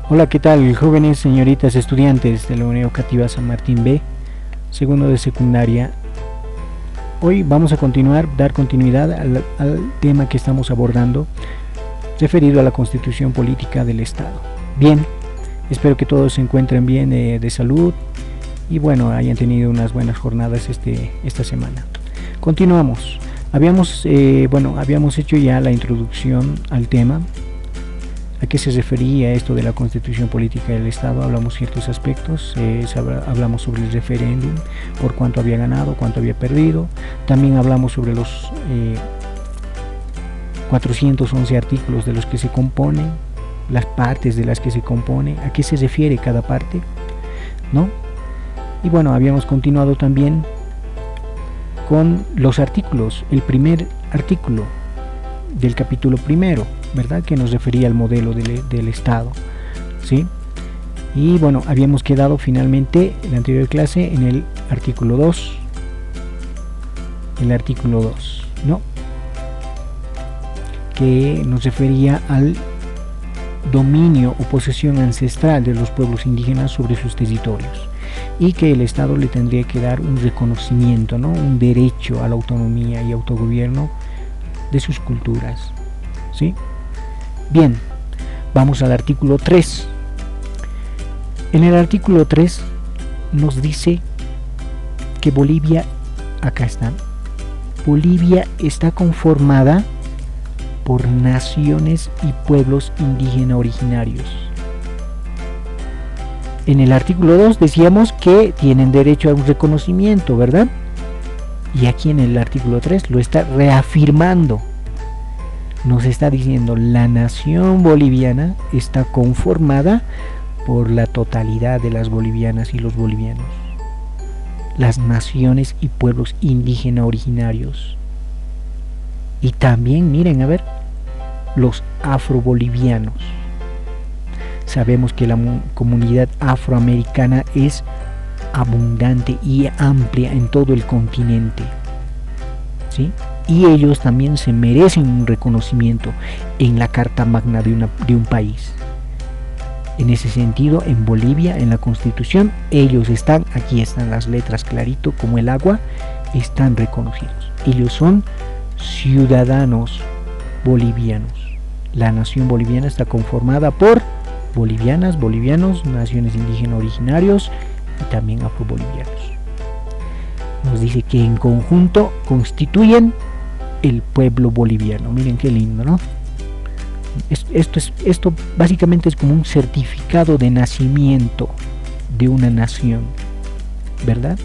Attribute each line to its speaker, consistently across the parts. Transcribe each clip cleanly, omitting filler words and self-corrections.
Speaker 1: Hola, ¿qué tal, jóvenes, señoritas, estudiantes de la Unidad Educativa San Martín B, segundo de secundaria? Hoy vamos a dar continuidad al tema que estamos abordando, referido a la Constitución Política del Estado. Bien, espero que todos se encuentren bien de salud y bueno, hayan tenido unas buenas jornadas esta semana. Continuamos. Habíamos hecho ya la introducción al tema. ¿A qué se refería esto de la Constitución Política del Estado? Hablamos ciertos aspectos, hablamos sobre el referéndum, por cuánto había ganado, cuánto había perdido. También hablamos sobre los 411 artículos de los que se componen, las partes de las que se compone, a qué se refiere cada parte, ¿no? Y bueno, habíamos continuado también con los artículos. El primer artículo del capítulo primero, ¿verdad?, que nos refería al modelo del Estado, ¿sí? Y bueno, habíamos quedado finalmente en la anterior clase en el artículo 2, ¿no?, que nos refería al dominio o posesión ancestral de los pueblos indígenas sobre sus territorios y que el Estado le tendría que dar un reconocimiento, ¿no?, un derecho a la autonomía y autogobierno de sus culturas, ¿sí? Bien, vamos al artículo 3. En el artículo 3 nos dice que Bolivia, acá está, Bolivia está conformada por naciones y pueblos indígenas originarios. En el artículo 2 decíamos que tienen derecho a un reconocimiento, ¿verdad? Y aquí en el artículo 3 lo está reafirmando. Nos está diciendo: la nación boliviana está conformada por la totalidad de las bolivianas y los bolivianos, las naciones y pueblos indígenas originarios, y también, miren, a ver, los afrobolivianos. Sabemos que la comunidad afroamericana es abundante y amplia en todo el continente, ¿sí? Y ellos también se merecen un reconocimiento en la Carta Magna de un país. En ese sentido, en Bolivia, en la Constitución, ellos están, aquí están las letras clarito como el agua, están reconocidos. Ellos son ciudadanos bolivianos. La nación boliviana está conformada por bolivianas, bolivianos, naciones indígenas originarios y también afrobolivianos. Nos dice que en conjunto constituyen el pueblo boliviano. Miren qué lindo, ¿no? Esto básicamente es como un certificado de nacimiento de una nación, ¿verdad?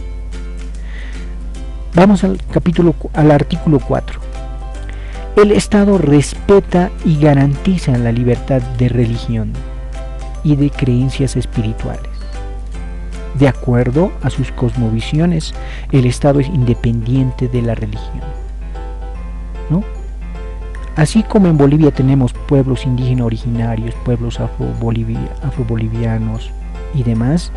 Speaker 1: Vamos al artículo 4. El Estado respeta y garantiza la libertad de religión y de creencias espirituales. De acuerdo a sus cosmovisiones, el Estado es independiente de la religión, ¿no? Así como en Bolivia tenemos pueblos indígenas originarios, pueblos afrobolivianos y demás,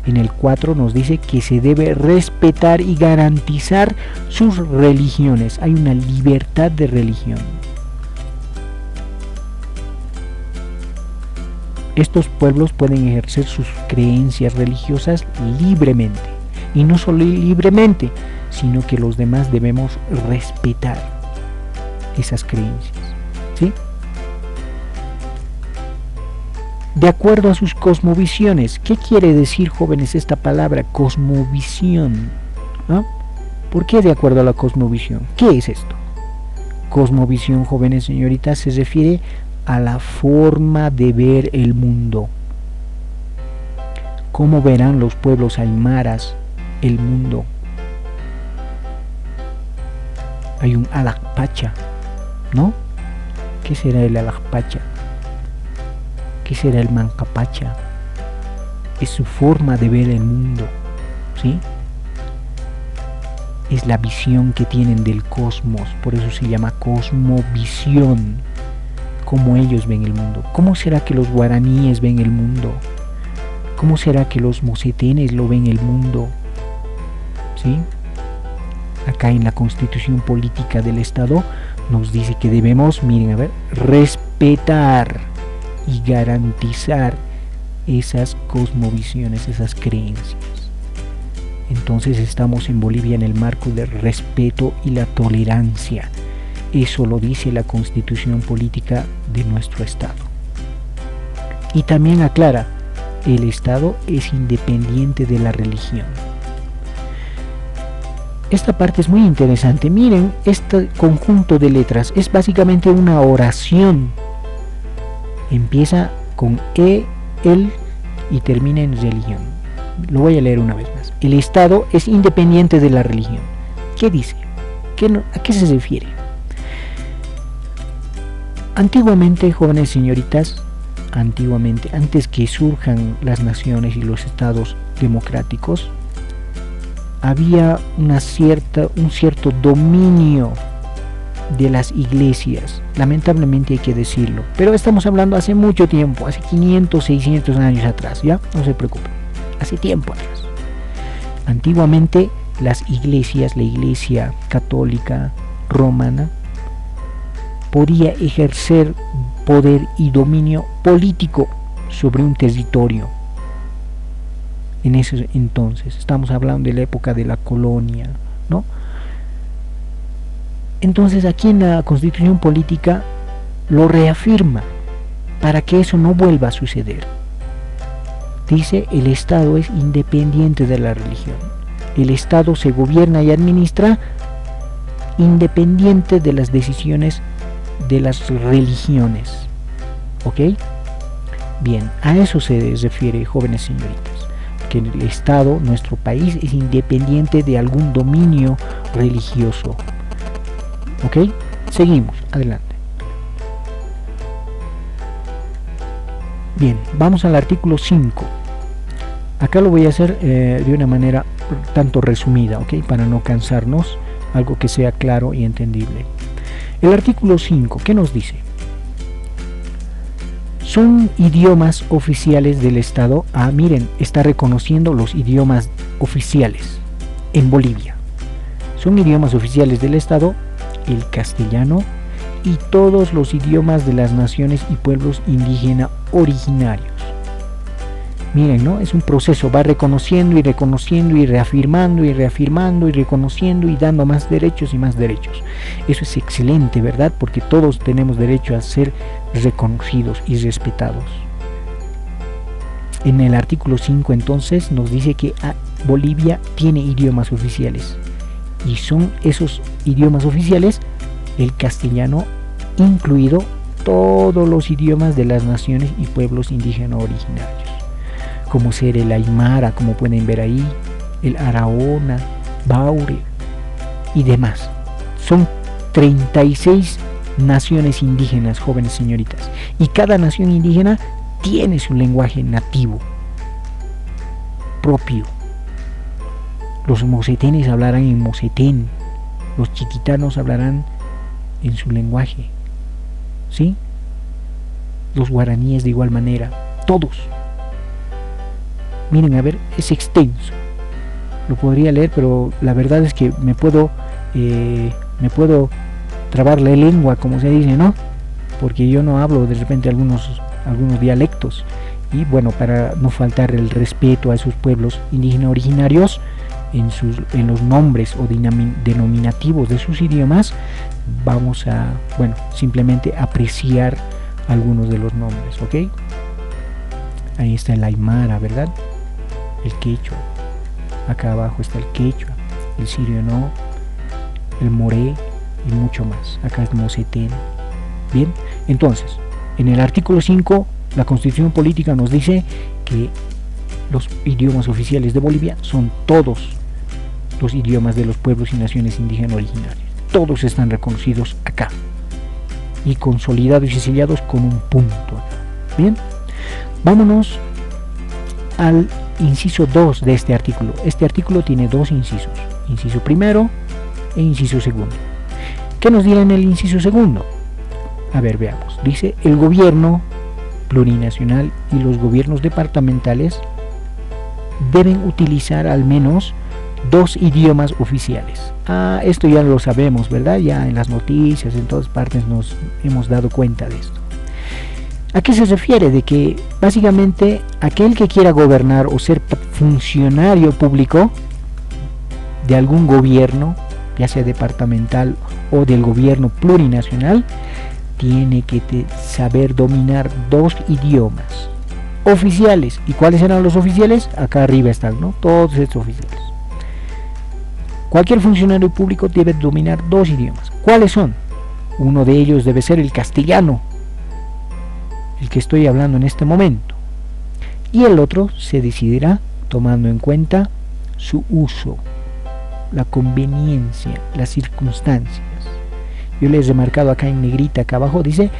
Speaker 1: en el 4 nos dice que se debe respetar y garantizar sus religiones. Hay una libertad de religión. Estos pueblos pueden ejercer sus creencias religiosas libremente, y no solo libremente, sino que los demás debemos respetar esas creencias, ¿sí? De acuerdo a sus cosmovisiones. ¿Qué quiere decir, jóvenes, esta palabra cosmovisión? ¿Ah? ¿Por qué de acuerdo a la cosmovisión? ¿Qué es esto? Cosmovisión, jóvenes, señoritas, se refiere a la forma de ver el mundo. ¿Cómo verán los pueblos aymaras el mundo? Hay un Alakpacha, ¿no? ¿Qué será el Alakpacha? ¿Qué será el Mancapacha? Es su forma de ver el mundo, ¿sí? Es la visión que tienen del cosmos, por eso se llama cosmovisión. Cómo ellos ven el mundo. ¿Cómo será que los guaraníes ven el mundo? ¿Cómo será que los mocetenes lo ven el mundo? ¿Sí? Acá en la Constitución Política del Estado nos dice que debemos, miren, a ver, respetar y garantizar esas cosmovisiones, esas creencias. Entonces estamos en Bolivia en el marco del respeto y la tolerancia. Eso lo dice la Constitución Política de nuestro Estado. Y también aclara, el Estado es independiente de la religión. Esta parte es muy interesante. Miren, este conjunto de letras es básicamente una oración. Empieza con el y termina en religión. Lo voy a leer una vez más. El Estado es independiente de la religión. ¿Qué dice? ¿A qué se refiere? Antiguamente, jóvenes señoritas, antes que surjan las naciones y los estados democráticos, había un cierto dominio de las iglesias, lamentablemente hay que decirlo, pero estamos hablando hace mucho tiempo, hace 500, 600 años atrás, ¿ya? No se preocupen, hace tiempo atrás. Antiguamente las iglesias, la iglesia católica romana, podía ejercer poder y dominio político sobre un territorio. En ese entonces, estamos hablando de la época de la colonia, ¿no? Entonces aquí en la Constitución Política lo reafirma para que eso no vuelva a suceder. Dice, el Estado es independiente de la religión. El Estado se gobierna y administra independiente de las decisiones de las religiones. ¿Ok? Bien, a eso se refiere, jóvenes señoritas. Que el Estado, nuestro país, es independiente de algún dominio religioso. ¿Ok? Seguimos, adelante. Bien, vamos al artículo 5. Acá lo voy a hacer de una manera tanto resumida, ¿ok? Para no cansarnos, algo que sea claro y entendible. El artículo 5, ¿qué nos dice? Son idiomas oficiales del Estado. Miren, está reconociendo los idiomas oficiales en Bolivia. Son idiomas oficiales del Estado el castellano y todos los idiomas de las naciones y pueblos indígenas originarios. Miren, ¿no? Es un proceso, va reconociendo y reconociendo y reafirmando y reafirmando y reconociendo y dando más derechos y más derechos. Eso es excelente, ¿verdad? Porque todos tenemos derecho a ser reconocidos y respetados. En el artículo 5 entonces nos dice que Bolivia tiene idiomas oficiales y son esos idiomas oficiales el castellano incluido todos los idiomas de las naciones y pueblos indígenas originarios, como ser el aymara, como pueden ver ahí, el araona, baure y demás. Son 36 naciones indígenas, jóvenes señoritas, y cada nación indígena tiene su lenguaje nativo propio. Los mocetenes hablarán en mocetén, los chiquitanos hablarán en su lenguaje, ¿sí? Los guaraníes de igual manera, todos. Miren, a ver, es extenso. Lo podría leer, pero la verdad es que me puedo trabar la lengua, como se dice, ¿no? Porque yo no hablo de repente algunos dialectos. Y bueno, para no faltar el respeto a esos pueblos indígenas originarios en los nombres o denominativos de sus idiomas, vamos a, bueno, simplemente apreciar algunos de los nombres, ¿ok? Ahí está el aymara, ¿verdad? El quechua, acá abajo está el quechua, el sirio-no, el moré y mucho más. Acá es mocetén. Bien, entonces, en el artículo 5, la Constitución Política nos dice que los idiomas oficiales de Bolivia son todos los idiomas de los pueblos y naciones indígenas originarios. Todos están reconocidos acá y consolidados y sellados con un punto. Bien, vámonos al inciso 2 de este artículo. Este artículo tiene dos incisos, inciso primero e inciso segundo. ¿Qué nos dirá en el inciso segundo? A ver, veamos. Dice, el gobierno plurinacional y los gobiernos departamentales deben utilizar al menos 2 idiomas oficiales. Esto ya lo sabemos, ¿verdad? Ya en las noticias, en todas partes nos hemos dado cuenta de esto. ¿A qué se refiere? De que básicamente aquel que quiera gobernar o ser funcionario público de algún gobierno, ya sea departamental o del gobierno plurinacional, tiene que saber dominar 2 idiomas oficiales. ¿Y cuáles serán los oficiales? Acá arriba están, ¿no? Todos estos oficiales. Cualquier funcionario público debe dominar 2 idiomas. ¿Cuáles son? Uno de ellos debe ser el castellano, el que estoy hablando en este momento, y el otro se decidirá tomando en cuenta su uso, la conveniencia, las circunstancias. Yo les he remarcado acá en negrita, acá abajo dice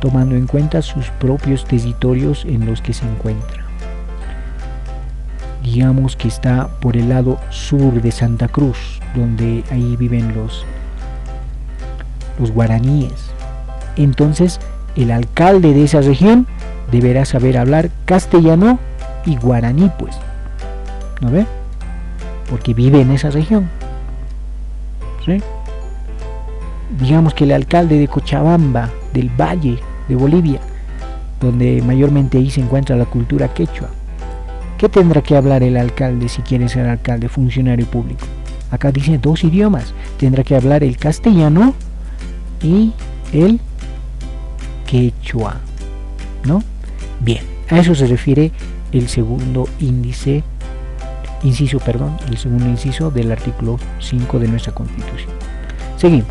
Speaker 1: tomando en cuenta sus propios territorios en los que se encuentra. Digamos que está por el lado sur de Santa Cruz, donde ahí viven los guaraníes. Entonces el alcalde de esa región deberá saber hablar castellano y guaraní, pues, ¿no ve? Porque vive en esa región, ¿sí? Digamos que el alcalde de Cochabamba, del Valle de Bolivia, donde mayormente ahí se encuentra la cultura quechua, ¿qué tendrá que hablar el alcalde si quiere ser alcalde, funcionario público? Acá dice 2 idiomas, tendrá que hablar el castellano y el quechua, ¿no? Bien, a eso se refiere el segundo inciso del artículo 5 de nuestra Constitución. Seguimos.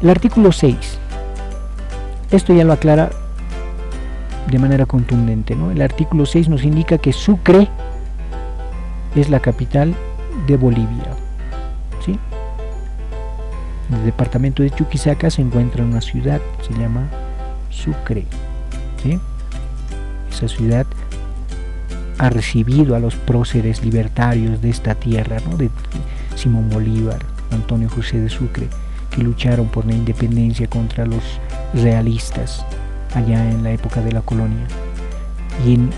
Speaker 1: El artículo 6. Esto ya lo aclara de manera contundente, ¿no? El artículo 6 nos indica que Sucre es la capital de Bolivia, ¿sí? En el departamento de Chuquisaca se encuentra una ciudad, se llama Sucre, ¿sí? Esa ciudad ha recibido a los próceres libertarios de esta tierra, ¿no? De Simón Bolívar, Antonio José de Sucre, que lucharon por la independencia contra los realistas allá en la época de la colonia. Y en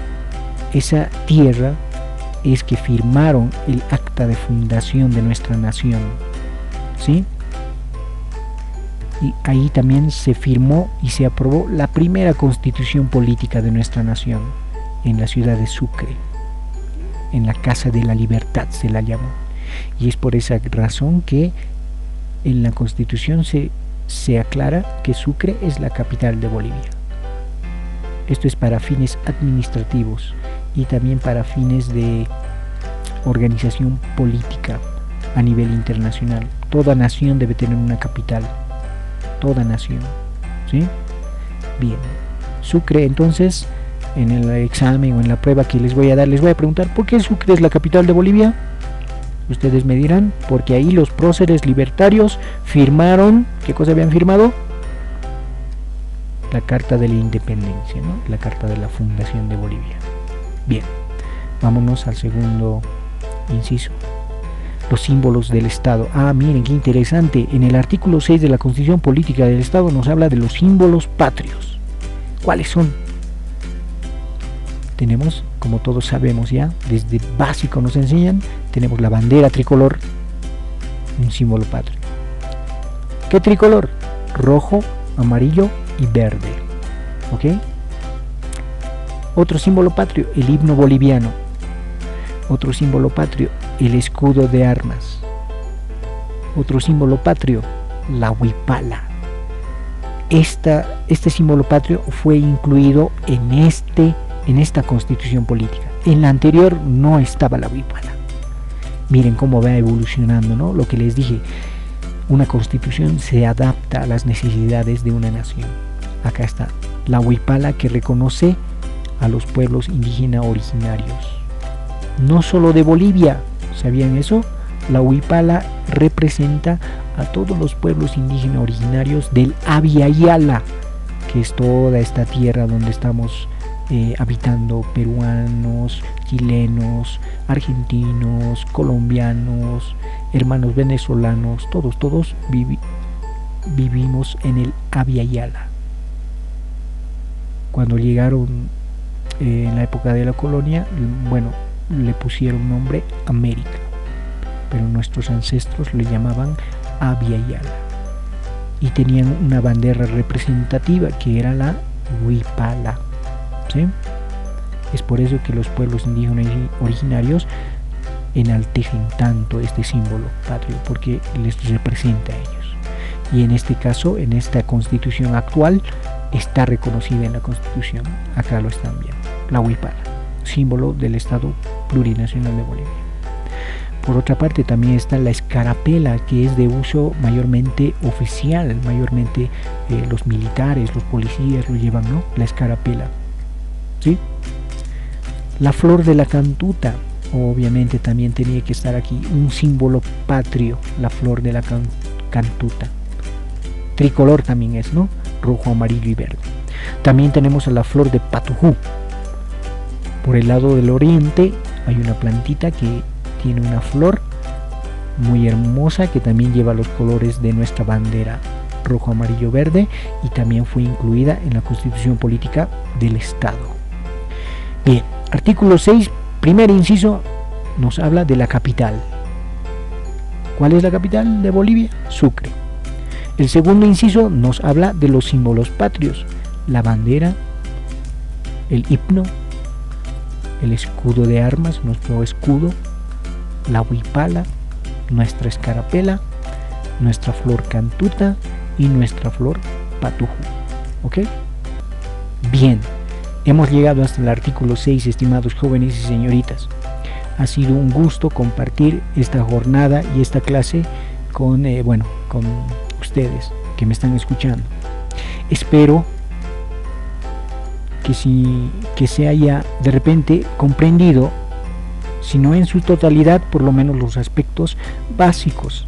Speaker 1: esa tierra es que firmaron el acta de fundación de nuestra nación, ¿sí? Y ahí también se firmó y se aprobó la primera constitución política de nuestra nación, en la ciudad de Sucre, en la Casa de la Libertad se la llamó. Y es por esa razón que en la Constitución se aclara que Sucre es la capital de Bolivia. Esto es para fines administrativos y también para fines de organización política a nivel internacional. Toda nación debe tener una capital, toda nación, ¿sí? Bien, Sucre, entonces, en el examen o en la prueba que les voy a dar, les voy a preguntar ¿por qué Sucre es la capital de Bolivia? Ustedes me dirán, porque ahí los próceres libertarios firmaron, ¿qué cosa habían firmado? La Carta de la Independencia, ¿no? La Carta de la Fundación de Bolivia. Bien, vámonos al segundo inciso. Los símbolos del Estado. Ah, miren qué interesante. En el artículo 6 de la Constitución Política del Estado nos habla de los símbolos patrios. ¿Cuáles son? Tenemos, como todos sabemos ya, desde básico nos enseñan, tenemos la bandera tricolor, un símbolo patrio. ¿Qué tricolor? Rojo, amarillo y verde. ¿Ok? Otro símbolo patrio, el himno boliviano. Otro símbolo patrio, el escudo de armas. Otro símbolo patrio, la huipala. Este símbolo patrio fue incluido en esta constitución política. En la anterior no estaba la huipala. Miren cómo va evolucionando, ¿no? Lo que les dije, una constitución se adapta a las necesidades de una nación. Acá está la huipala, que reconoce a los pueblos indígenas originarios, no solo de Bolivia. ¿Sabían eso? La huipala representa a todos los pueblos indígenas originarios del Abya Yala, que es toda esta tierra donde estamos habitando peruanos, chilenos, argentinos, colombianos, hermanos venezolanos, todos vivimos en el Abya Yala. Cuando llegaron en la época de la colonia, bueno, le pusieron nombre América, pero nuestros ancestros le llamaban Abya Yala y tenían una bandera representativa que era la huipala, ¿sí? Es por eso que los pueblos indígenas originarios enaltecen tanto este símbolo patrio, porque les representa a ellos. Y en este caso, en esta constitución actual, está reconocida en la constitución. Acá lo están viendo, la huipala, símbolo del Estado plurinacional de Bolivia. Por otra parte, también está la escarapela, que es de uso mayormente oficial, mayormente los militares, los policías lo llevan, ¿no? La escarapela, ¿sí? La flor de la cantuta, obviamente también tenía que estar aquí, un símbolo patrio, la flor de la cantuta. Tricolor también es, ¿no? Rojo, amarillo y verde. También tenemos a la flor de patujú. Por el lado del oriente hay una plantita que tiene una flor muy hermosa que también lleva los colores de nuestra bandera, rojo, amarillo, verde, y también fue incluida en la Constitución Política del Estado. Bien, artículo 6, primer inciso, nos habla de la capital. ¿Cuál es la capital de Bolivia? Sucre. El segundo inciso nos habla de los símbolos patrios, la bandera, el himno, el escudo de armas, nuestro escudo, la huipala, nuestra escarapela, nuestra flor cantuta y nuestra flor patujú. ¿Ok? Bien, hemos llegado hasta el artículo 6, estimados jóvenes y señoritas. Ha sido un gusto compartir esta jornada y esta clase con ustedes que me están escuchando. Espero que se haya de repente comprendido, si no en su totalidad, por lo menos los aspectos básicos,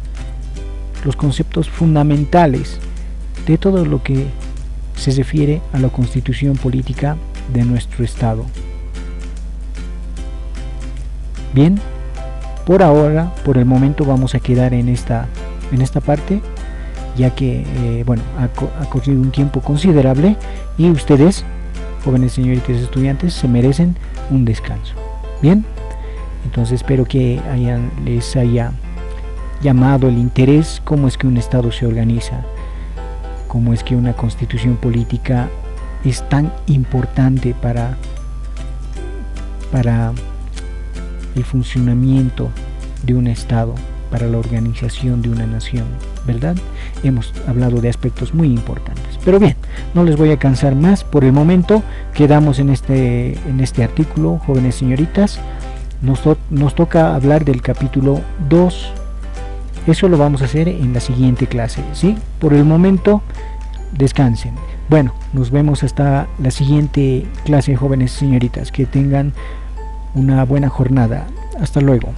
Speaker 1: los conceptos fundamentales de todo lo que se refiere a la constitución política de nuestro estado. Bien, por ahora, por el momento vamos a quedar en esta parte, ya que ha corrido un tiempo considerable y ustedes, jóvenes señoritas estudiantes, se merecen un descanso. Bien, entonces espero que les haya llamado el interés cómo es que un estado se organiza, cómo es que una constitución política es tan importante para el funcionamiento de un estado, para la organización de una nación, ¿verdad? Hemos hablado de aspectos muy importantes. Pero bien, no les voy a cansar más. Por el momento quedamos en este artículo, jóvenes señoritas. Nos toca hablar del capítulo 2. Eso lo vamos a hacer en la siguiente clase, ¿sí? Por el momento, descansen. Bueno, nos vemos hasta la siguiente clase, jóvenes señoritas. Que tengan una buena jornada. Hasta luego.